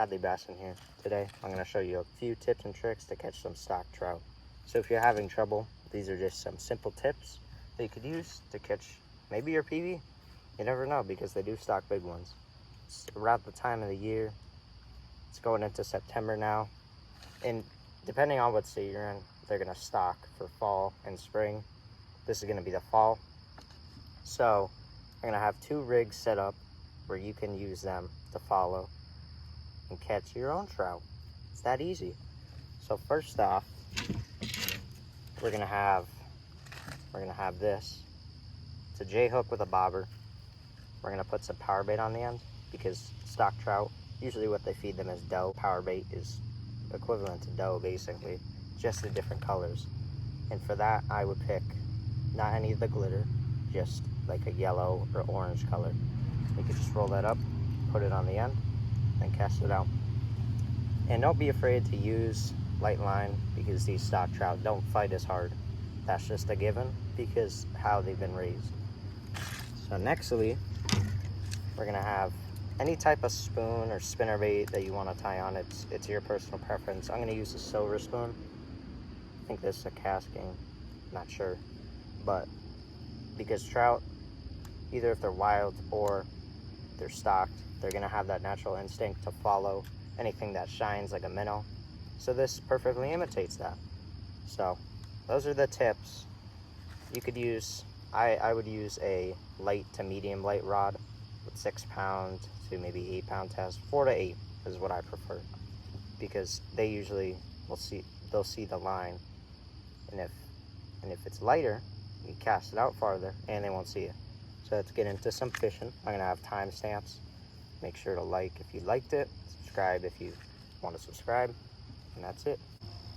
Hadley Bass in here. Today I'm going to show you a few tips and tricks to catch some stock trout. So if you're having trouble, these are just some simple tips that you could use to catch maybe your PB. You never know, because they do stock big ones. It's around the time of the year. It's going into September now, and depending on what state you're in, they're going to stock for fall and spring. This is going to be the fall. So I'm going to have 2 rigs set up where you can use them to follow and catch your own trout. It's that easy. So first off, we're gonna have this. It's a J hook with a bobber. We're gonna put some power bait on the end, because stock trout, usually what they feed them is dough. Power bait is equivalent to dough, basically, just in different colors. And for that, I would pick not any of the glitter, just like a yellow or orange color. You could just roll that up, put it on the end, and cast it out. And don't be afraid to use light line, because these stock trout don't fight as hard. That's just a given, because how they've been raised. So nextly, we're gonna have any type of spoon or spinnerbait that you want to tie on. It's your personal preference. I'm gonna use a silver spoon. I think this is a casting, not sure. But because trout, either if they're wild or they're stocked, they're gonna have that natural instinct to follow anything that shines, like a minnow. So this perfectly imitates that. So those are the tips. You could use, I would use a light to medium light rod with 6 pound to maybe 8 pound test. 4 to 8 is what I prefer, because they usually they'll see the line, and if it's lighter, you cast it out farther and they won't see it. So let's get into some fishing. I'm gonna have timestamps. Make sure to like if you liked it, subscribe if you want to subscribe, and that's it.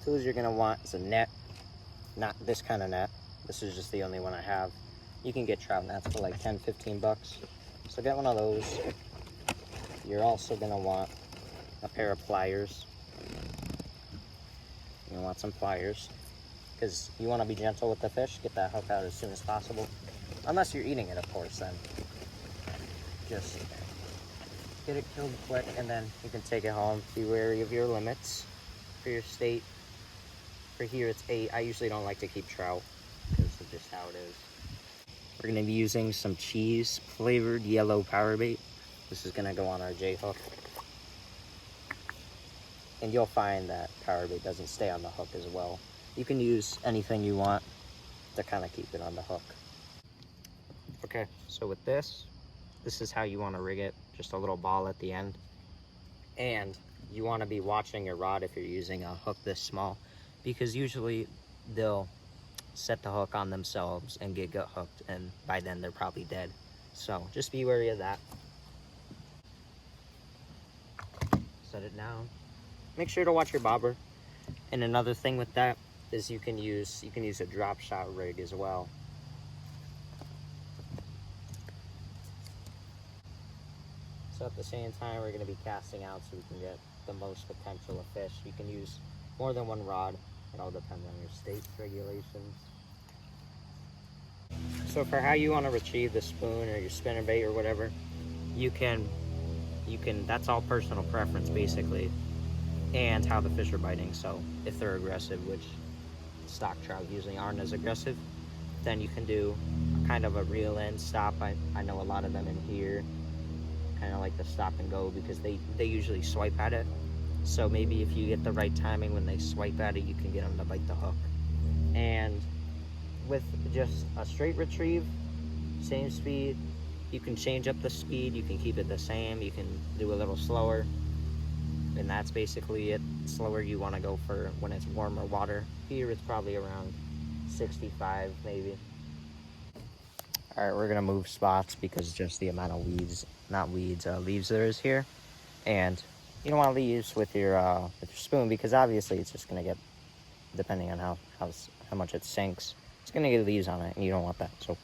Tools you're gonna want is a net, not this kind of net. This is just the only one I have. You can get trout nets for like 10-15 bucks. So get one of those. You're also gonna want a pair of pliers. You're gonna want some pliers, because you want to be gentle with the fish. Get that hook out as soon as possible. Unless you're eating it, of course, then just get it killed quick, and then you can take it home. Be wary of your limits for your state. For here, it's 8. I usually don't like to keep trout because of just how it is. We're going to be using some cheese flavored yellow power bait. This is going to go on our J hook. And you'll find that power bait doesn't stay on the hook as well. You can use anything you want to kind of keep it on the hook. Okay, so with this is how you want to rig it. Just a little ball at the end. And you want to be watching your rod if you're using a hook this small, because usually they'll set the hook on themselves and get gut hooked, and by then they're probably dead. So just be wary of that. Set it down. Make sure to watch your bobber. And another thing with that is you can use a drop shot rig as well. So at the same time, we're going to be casting out so we can get the most potential of fish. You can use more than one rod. It all depends on your state's regulations. So for how you want to retrieve the spoon or your spinnerbait or whatever, you can, that's all personal preference basically, and how the fish are biting. So if they're aggressive, which stock trout usually aren't as aggressive, then you can do kind of a reel in stop. I know a lot of them in here kind of like the stop and go, because they usually swipe at it. So maybe if you get the right timing when they swipe at it, you can get them to bite the hook. And with just a straight retrieve, same speed, you can change up the speed, you can keep it the same, you can do a little slower, and that's basically it. Slower you want to go for when it's warmer water. Here it's probably around 65 maybe. All right, we're gonna move spots because just the amount of leaves there is here. And you don't want to leaves with your spoon, because obviously it's just gonna get, depending on how much it sinks, it's gonna get leaves on it, and you don't want that. So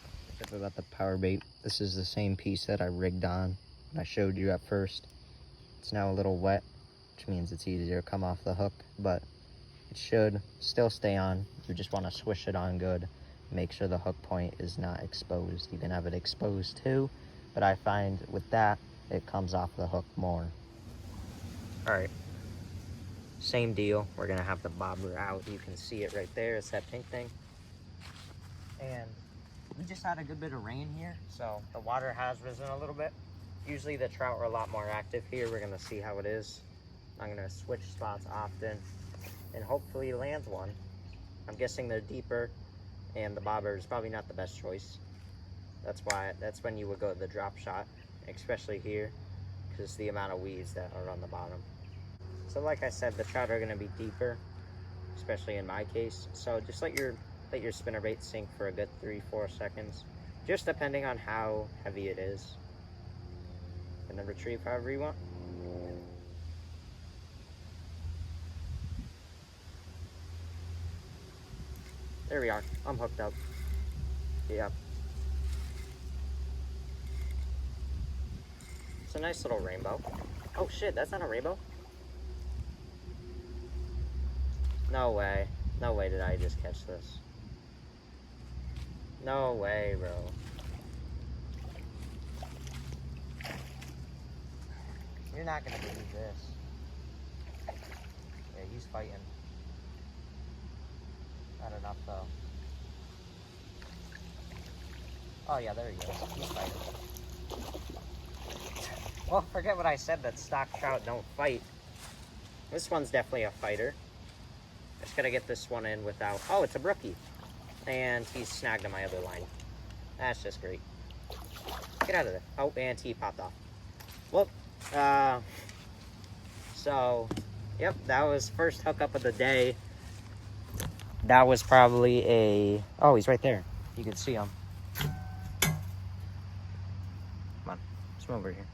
about the power bait, this is the same piece that I rigged on and I showed you at first. It's now a little wet, which means it's easier to come off the hook, but it should still stay on. You just want to swish it on good. Make sure the hook point is not exposed. You can have it exposed too, but I find with that, it comes off the hook more. All right, same deal. We're gonna have the bobber out. You can see it right there. It's that pink thing. And we just had a good bit of rain here, so the water has risen a little bit. Usually the trout are a lot more active here. We're gonna see how it is. I'm gonna switch spots often and hopefully land one. I'm guessing they're deeper and the bobber is probably not the best choice. That's when you would go to the drop shot, especially here, because the amount of weeds that are on the bottom. So like I said, the trout are gonna be deeper, especially in my case. So just let your spinnerbait sink for a good 3-4 seconds, just depending on how heavy it is. And then retrieve however you want. There we are. I'm hooked up. Yep. It's a nice little rainbow. Oh shit, that's not a rainbow? No way. No way did I just catch this. No way, bro. You're not gonna believe this. Yeah, he's fighting. Not enough though. Oh yeah, there he goes. He's fighting. Well, forget what I said that stock trout don't fight. This one's definitely a fighter. Just gotta get this one in without... Oh, it's a brookie. And he's snagged on my other line. That's just great. Get out of there. Oh, and he popped off. Well, so, yep, that was first hookup of the day. That was probably a... Oh, he's right there. You can see him. Come on, swim over here.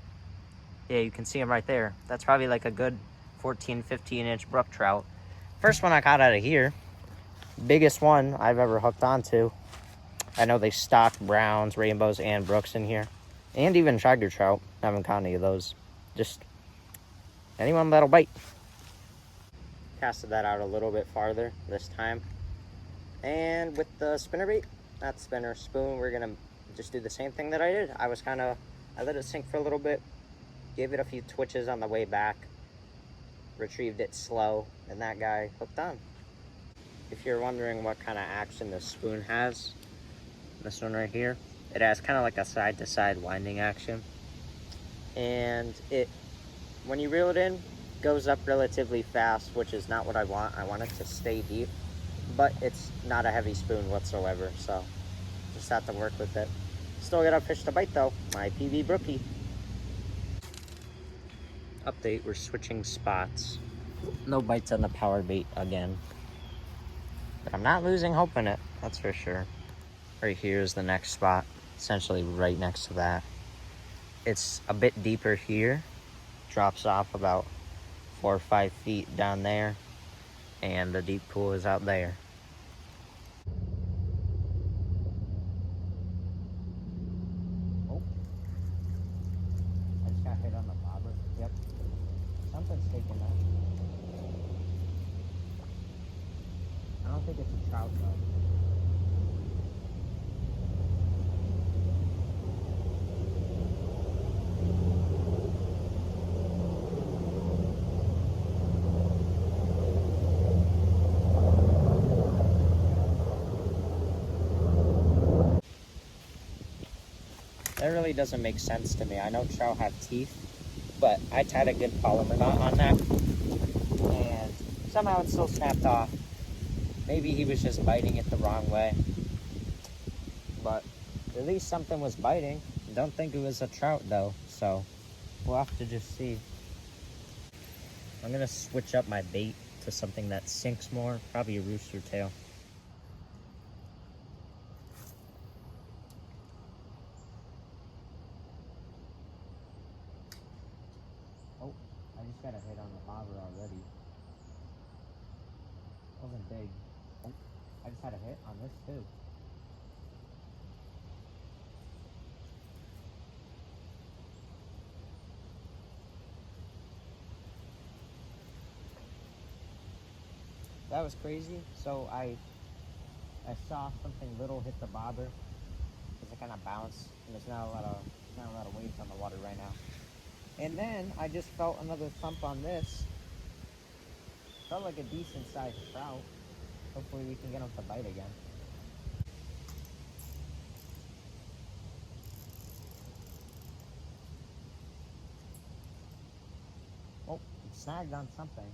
Yeah, you can see him right there. That's probably like a good 14, 15-inch brook trout. First one I caught out of here. Biggest one I've ever hooked onto. I know they stock browns, rainbows, and brooks in here. And even tiger trout. I haven't caught any of those. Just anyone that'll bite. Casted that out a little bit farther this time. And with the spinnerbait, not spinner, spoon, we're gonna just do the same thing that I did. I let it sink for a little bit, gave it a few twitches on the way back, retrieved it slow, and that guy hooked on. If you're wondering what kind of action this spoon has, this one right here, it has kind of like a side-to-side winding action. And it, when you reel it in, goes up relatively fast, which is not what I want. I want it to stay deep, but it's not a heavy spoon whatsoever, so just have to work with it. Still got a fish to bite though, my PB brookie. Update, we're switching spots. No bites on the power bait again. But I'm not losing hope in it, that's for sure. Right here is the next spot, essentially right next to that. It's a bit deeper here, drops off about 4 or 5 feet down there, and the deep pool is out there. Oh, I just got hit on the bobber. Yep, something's taking that. I don't think it's a trout though. That really doesn't make sense to me. I know trout have teeth, but I tied a good polymer knot on that, and somehow it still snapped off. Maybe he was just biting it the wrong way, but at least something was biting. Don't think it was a trout though, so we'll have to just see. I'm gonna switch up my bait to something that sinks more, probably a rooster tail. Oh, I just got a hit on the bobber already. Wasn't big. Oh, I just had a hit on this too. That was crazy. So I saw something little hit the bobber because it kind of bounced, and there's not a lot of waves on the water right now. And then I just felt another thump on this. Felt like a decent sized trout. Hopefully we can get him to bite again. Oh, he snagged on something.